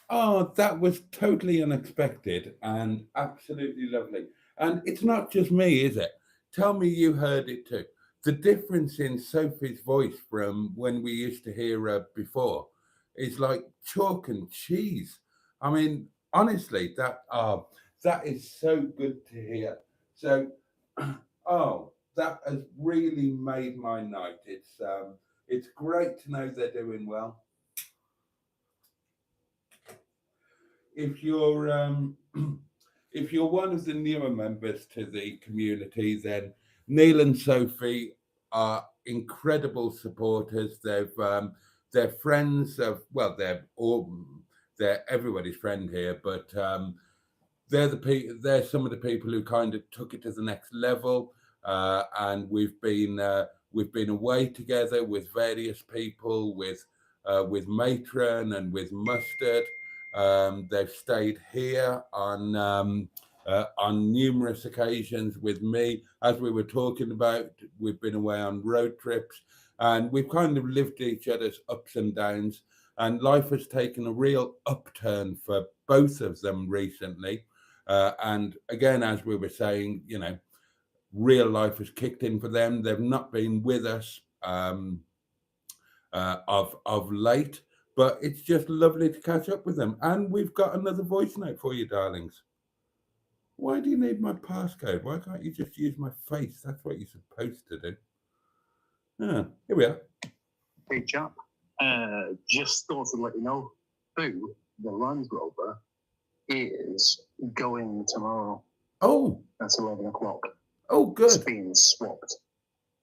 Oh, that was totally unexpected and absolutely lovely. And it's not just me, is it? Tell me you heard it too. The difference in Sophie's voice from when we used to hear her before is like chalk and cheese. I mean, honestly, that is so good to hear. So, that has really made my night. It's great to know they're doing well. If you're one of the newer members to the community, then Neil and Sophie are incredible supporters. They're friends of they're everybody's friend here, but they're some of the people who kind of took it to the next level, and we've been away together with various people, with Matron and with Mustard. They've stayed here on numerous occasions with me. As we were talking about, we've been away on road trips and we've kind of lived each other's ups and downs, and life has taken a real upturn for both of them recently. And again, as we were saying, real life has kicked in for them. They've not been with us of late, but it's just lovely to catch up with them. And we've got another voice note for you, darlings. Why do you need my passcode? Why can't you just use my face? That's what you're supposed to do. Here we are. Hey, chap. Just thought to let you know, Boo, the Land Rover, is going tomorrow. Oh. At 11 o'clock. Oh, good. It's being swapped.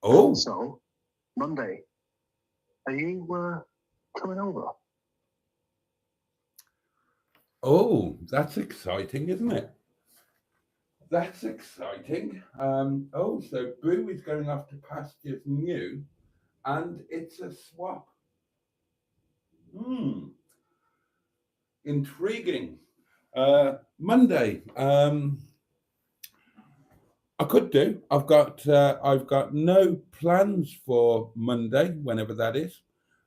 Oh. Also, Monday. Are you coming over? Oh, that's exciting, isn't it? That's exciting. So Boo is going off to pastures new, and it's a swap. Hmm, intriguing. Monday. I could do. I've got no plans for Monday, whenever that is.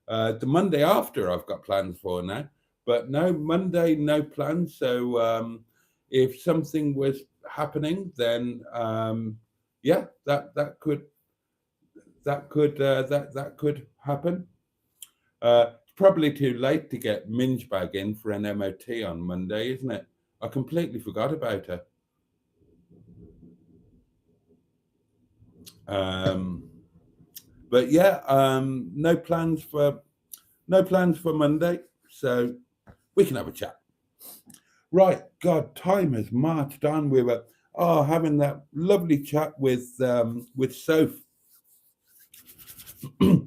The Monday after, I've got plans for now, but no Monday, no plans. So if something was happening, then yeah, that could happen. It's probably too late to get Minge Bag in for an MOT on Monday, isn't it? I completely forgot about her. But yeah, no plans for Monday, so we can have a chat. Right, God, time has marched on. We were having that lovely chat with Sophie.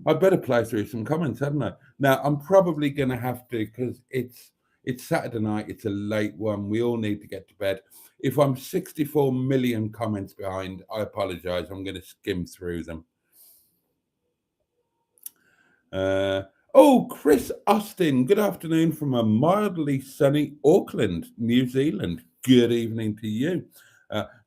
I better play through some comments, hadn't I? Now I'm probably going to have to, because it's Saturday night. It's a late one. We all need to get to bed. If I'm 64 million comments behind, I apologise. I'm going to skim through them. Chris Austin, good afternoon from a mildly sunny Auckland, New Zealand. Good evening to you.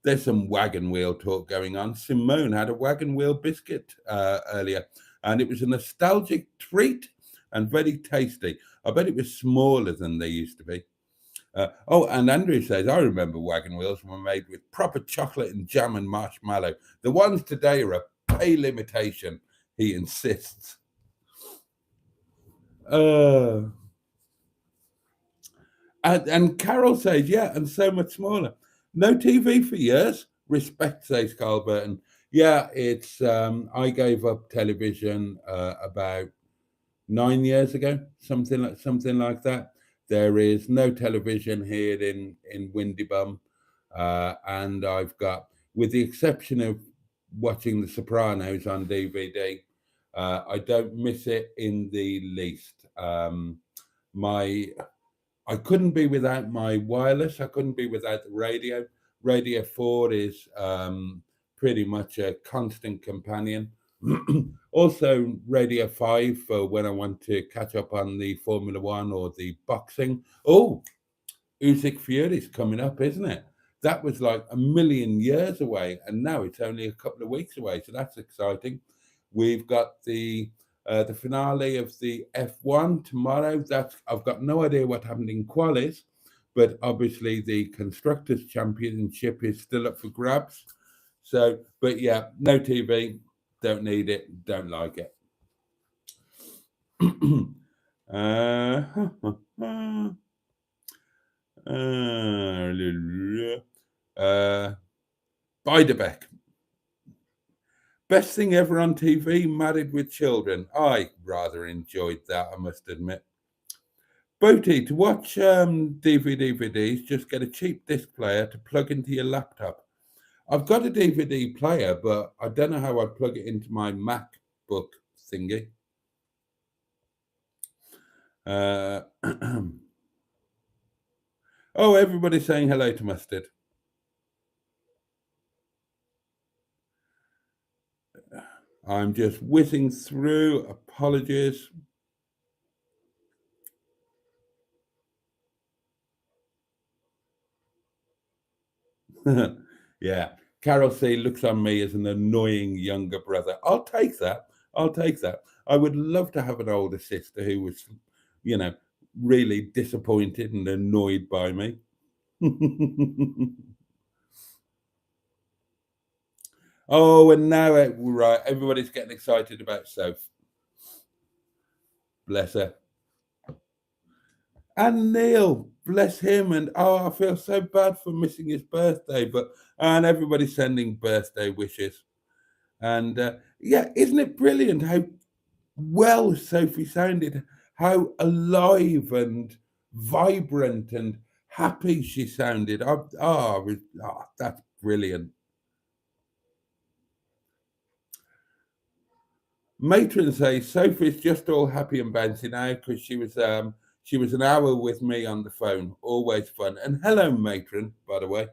There's some wagon wheel talk going on. Simone had a wagon wheel biscuit earlier, and it was a nostalgic treat and very tasty. I bet it was smaller than they used to be. And Andrew says, I remember wagon wheels were made with proper chocolate and jam and marshmallow. The ones today are a pale imitation, he insists. And Carol says, yeah, and so much smaller. No TV for years. Respect, says Carl Burton. Yeah, it's I gave up television about 9 years ago, something like that. There is no television here in Windybum, and I've got, with the exception of watching The Sopranos on DVD, I don't miss it in the least. I couldn't be without my wireless. I couldn't be without the radio. Radio 4 is pretty much a constant companion. Also, Radio 5 for when I want to catch up on the Formula One or the boxing. Oh, Usyk Fury's coming up, isn't it? That was like a million years away, and now it's only a couple of weeks away. So that's exciting. We've got the finale of the F1 tomorrow. I've got no idea what happened in qualis, but obviously the constructors' championship is still up for grabs. So, but yeah, no TV, don't need it, don't like it. Bidebeck. Best thing ever on TV, Married with Children. I rather enjoyed that, I must admit. Boaty, to watch DVDs, just get a cheap disc player to plug into your laptop. I've got a DVD player, but I don't know how I'd plug it into my MacBook thingy. Everybody's saying hello to Mustard. I'm just whizzing through. Apologies. Yeah. Carol C looks on me as an annoying younger brother. I'll take that. I would love to have an older sister who was, really disappointed and annoyed by me. And now, right, everybody's getting excited about Soph. Bless her. And Neil, bless him. And I feel so bad for missing his birthday, and everybody's sending birthday wishes. And isn't it brilliant how well Sophie sounded, how alive and vibrant and happy she sounded. That's brilliant. Matron says Sophie's just all happy and bouncy now because she was She was an hour with me on the phone, always fun. And hello, matron, by the way.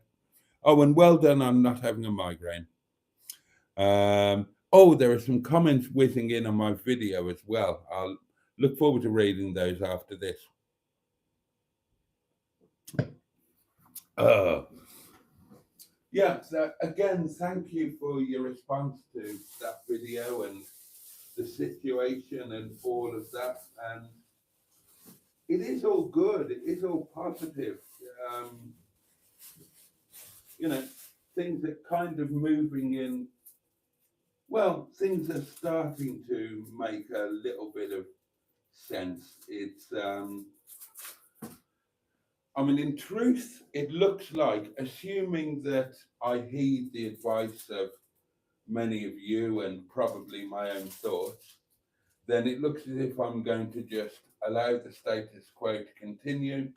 Oh, and well done on not having a migraine. Oh, there are some comments whizzing in on my video as well. I'll look forward to reading those after this. Yeah, so again, thank you for your response to that video and the situation and all of that. And it is all good, it is all positive. You know, things are kind of moving in, well, things are starting to make a little bit of sense. It's, I mean, in truth, it looks like, assuming that I heed the advice of many of you and probably my own thoughts, then it looks as if I'm going to just allow the status quo to continue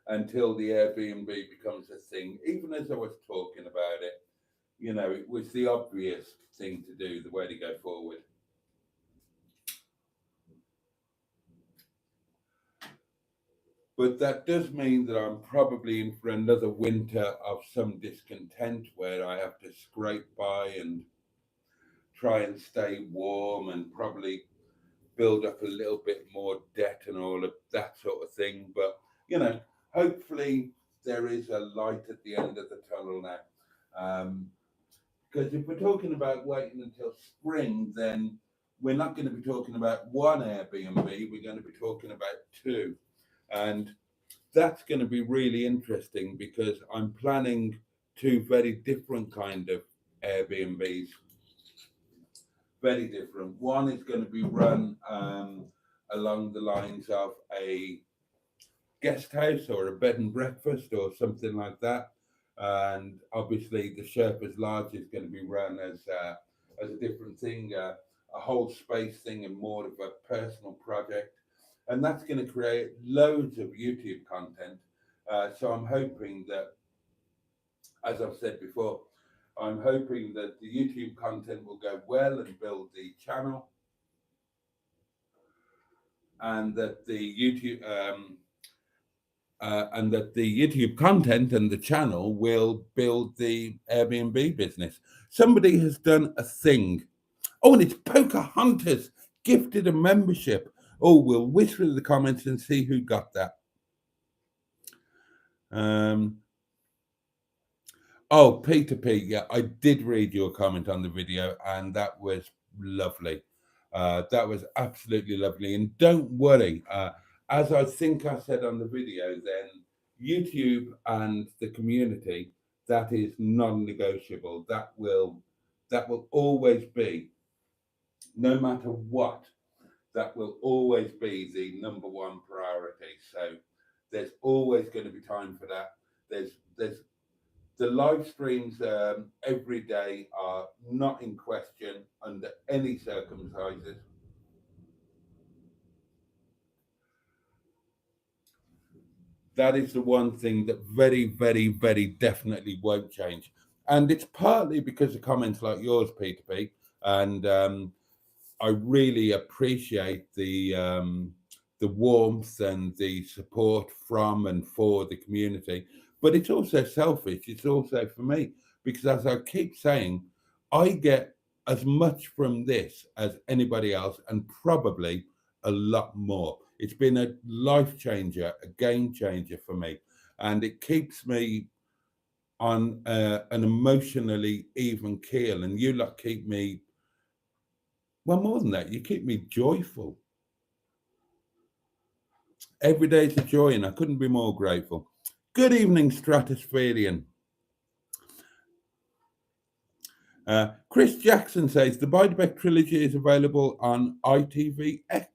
until the Airbnb becomes a thing. Even as I was talking about it, you know, it was the obvious thing to do, the way to go forward. But that does mean that I'm probably in for another winter of some discontent where I have to scrape by and try and stay warm and probably build up a little bit more debt and all of that sort of thing. But, you know, hopefully there is a light at the end of the tunnel now. Because if we're talking about waiting until spring, then we're not going to be talking about one Airbnb, we're going to be talking about two. And that's going to be really interesting because I'm planning two very different kind of Airbnbs. Very different. One is going to be run along the lines of a guest house or a bed and breakfast or something like that. And obviously the Sherpa's Lodge is going to be run as a different thing, a whole space thing and more of a personal project. And that's going to create loads of YouTube content. So I'm hoping that, as I've said before, I'm hoping that the YouTube content will go well and build the channel, and that the YouTube content and the channel will build the Airbnb business. Somebody has done a thing. Oh, and it's Pocahontas gifted a membership. Oh, we'll whiz through the comments and see who got that. Oh, Peter P. Yeah, I did read your comment on the video, and that was lovely. That was absolutely lovely. And don't worry, as I think I said on the video, then YouTube and the community, that is non-negotiable. That will always be, no matter what, that will always be the number one priority. So there's always going to be time for that. There's the live streams every day are not in question under any circumstances. That is the one thing that very, very, very definitely won't change. And it's partly because of comments like yours, Peter P. And I really appreciate the warmth and the support from and for the community. But it's also selfish. It's also for me, because as I keep saying, I get as much from this as anybody else, and probably a lot more. It's been a life changer, a game changer for me, and it keeps me on an emotionally even keel. And you lot keep me, well, more than that, you keep me joyful. Every day is a joy, and I couldn't be more grateful. Good evening, Stratospherian. Chris Jackson says the Beiderbecke trilogy is available on ITVX,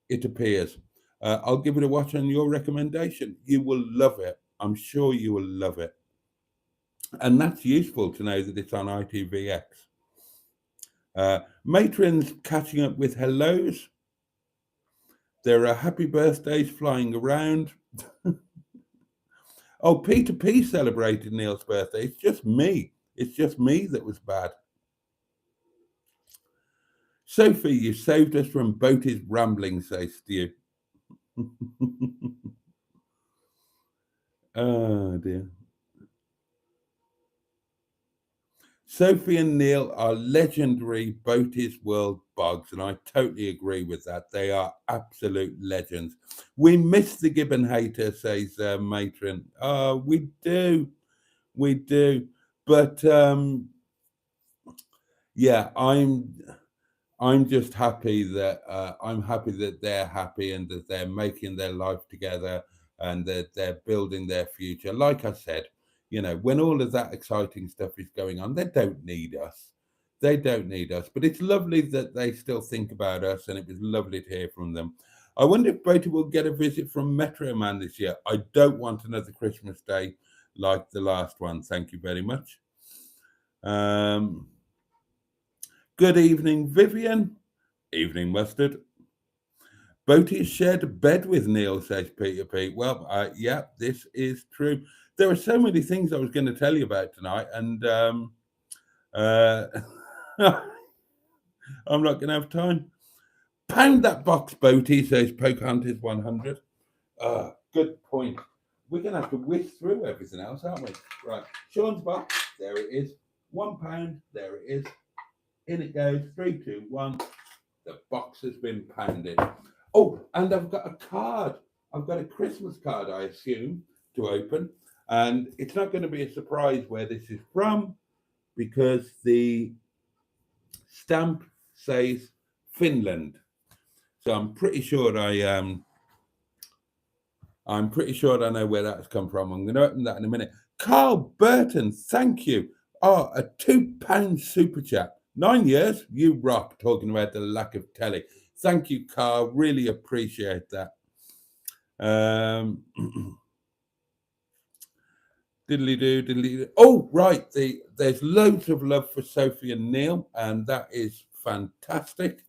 it appears. I'll give it a watch on your recommendation. You will love it. I'm sure you will love it. And that's useful to know that it's on ITVX. Matrons catching up with hellos. There are happy birthdays flying around. Oh, Peter P celebrated Neil's birthday. It's just me. It's just me that was bad. Sophie, you saved us from Boaty's rambling, says Stu. Oh dear. Sophie and Neil are legendary Boaty's World bogs, and I totally agree with that. They are absolute legends. We miss the Gibbon hater, says Matron. Oh, we do. But yeah, I'm just happy that I'm happy that they're happy and that they're making their life together and that they're building their future. Like I said, you know, when all of that exciting stuff is going on, they don't need us. They don't need us. But it's lovely that they still think about us, and it was lovely to hear from them. I wonder if Boaty will get a visit from Metro Man this year. I don't want another Christmas Day like the last one. Thank you very much. Good evening, Vivian. Evening, Mustard. Boaty shared a bed with Neil, says Peter Pete. Well, yeah, this is true. There are so many things I was going to tell you about tonight, and uh, I'm not going to have time. Pound that box, Boaty, says Pocahontas 100. Good point. We're going to have to whisk through everything else, aren't we? Right. Sean's box, there it is. £1, there it is. In it goes. 3, 2, 1. The box has been pounded. Oh, and I've got a card. I've got a Christmas card, I assume, to open. And it's not going to be a surprise where this is from because the stamp says Finland. So I'm pretty sure I know where that's come from. I'm going to open that in a minute. Carl Burton, thank you. Oh, a £2 super chat. 9 years, you rock, talking about the lack of telly. Thank you, Carl. Really appreciate that. Diddly-do. Oh, right. There's loads of love for Sophie and Neil, and that is fantastic.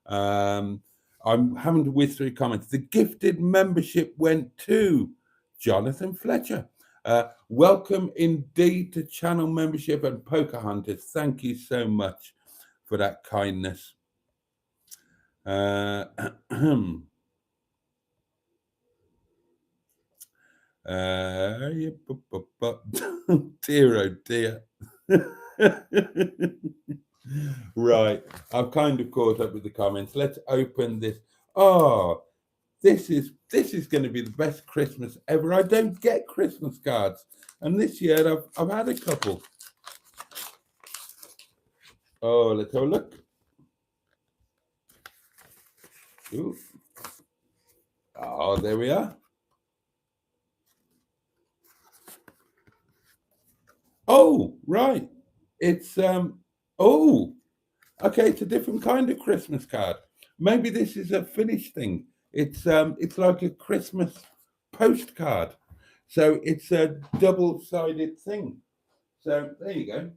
I'm having to whiz through comments. The gifted membership went to Jonathan Fletcher. Welcome indeed to channel membership and Pocahontas. Thank you so much for that kindness. Dear, oh dear. Right, I've kind of caught up with the comments. Let's open this. Oh, this is going to be the best Christmas ever. I don't get Christmas cards, and this year I've had a couple. Oh, let's have a look. Ooh. Oh, there we are. Oh, right. It's oh, okay. It's a different kind of Christmas card. Maybe this is a Finnish thing. It's like a Christmas postcard. So it's a double-sided thing. So there you go.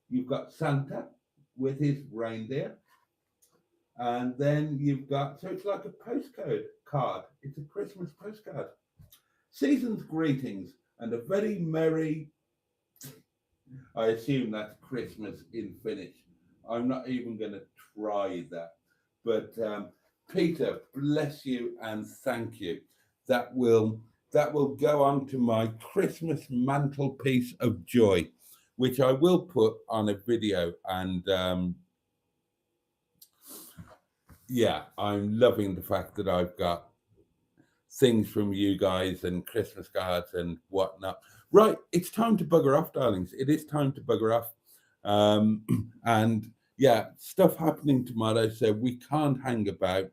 You've got Santa with his reindeer. And then you've got, so it's like a postcode card. It's a Christmas postcard. Season's greetings and a very merry, I assume that's Christmas in Finnish. I'm not even going to try that. But Peter, bless you and thank you. That will go on to my Christmas mantelpiece of joy, which I will put on a video. And yeah, I'm loving the fact that I've got things from you guys and Christmas cards and whatnot. Right, it's time to bugger off, darlings. It is time to bugger off. And yeah, stuff happening tomorrow, so we can't hang about.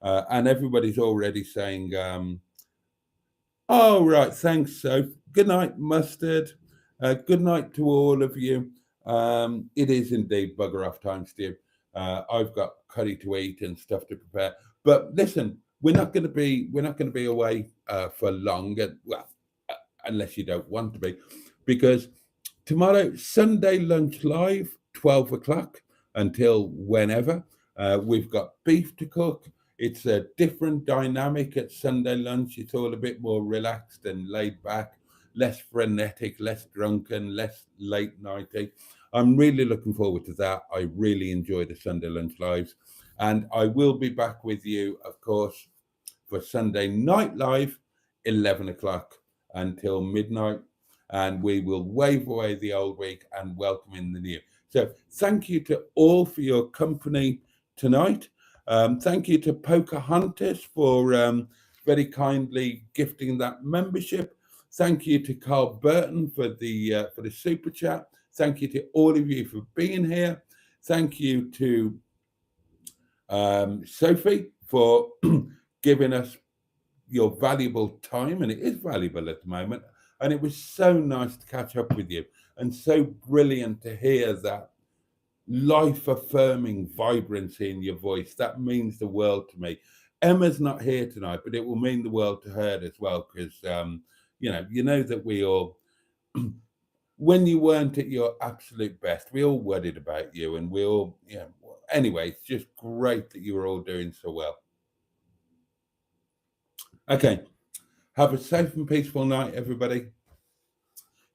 And everybody's already saying, oh, right, thanks, Soph. Good night, Mustard. Good night to all of you. It is indeed bugger off time, Steve. I've got curry to eat and stuff to prepare. But listen, we're not going to be away for long, well, unless you don't want to be, because tomorrow, Sunday Lunch Live, 12 o'clock until whenever. We've got beef to cook. It's a different dynamic at Sunday lunch. It's all a bit more relaxed and laid back, less frenetic, less drunken, less late nighty. I'm really looking forward to that. I really enjoy the Sunday Lunch Lives. And I will be back with you, of course, for Sunday Night Live, 11 o'clock until midnight. And we will wave away the old week and welcome in the new. So thank you to all for your company tonight. Thank you to Pocahontas for very kindly gifting that membership. Thank you to Carl Burton for the super chat. Thank you to all of you for being here. Thank you to Sophie for giving us your valuable time, and it is valuable at the moment. And it was so nice to catch up with you, and so brilliant to hear that life-affirming vibrancy in your voice. That means the world to me. Emma's not here tonight, but it will mean the world to her as well, because you know that we all, when you weren't at your absolute best, we all worried about you, and we all, anyway, it's just great that you were all doing so well. Okay, have a safe and peaceful night, everybody.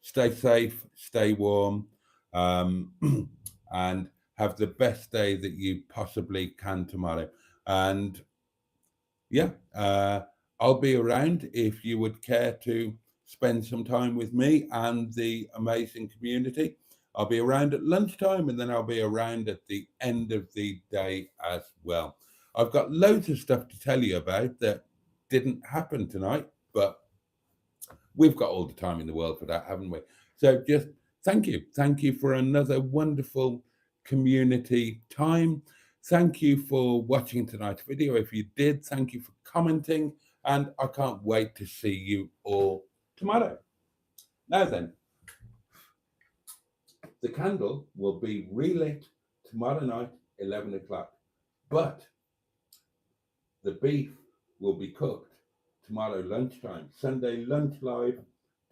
Stay safe, stay warm, and have the best day that you possibly can tomorrow. And I'll be around if you would care to spend some time with me and the amazing community. I'll be around at lunchtime, and then I'll be around at the end of the day as well. I've got loads of stuff to tell you about that didn't happen tonight, but we've got all the time in the world for that, haven't we? So just thank you for another wonderful community time. Thank you for watching tonight's video. If you did, thank you for commenting, and I can't wait to see you all tomorrow. Now then, the candle will be relit tomorrow night, 11 o'clock, but the beef will be cooked tomorrow lunchtime, Sunday Lunch Live,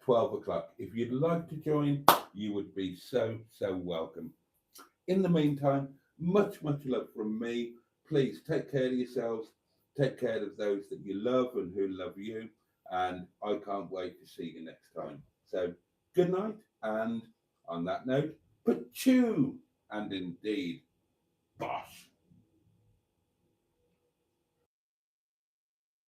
12 o'clock. If you'd like to join, you would be so welcome. In the meantime, much love from me. Please take care of yourselves, take care of those that you love and who love you, and I can't wait to see you next time. So good night, and on that note, pachoo, and indeed, bosh.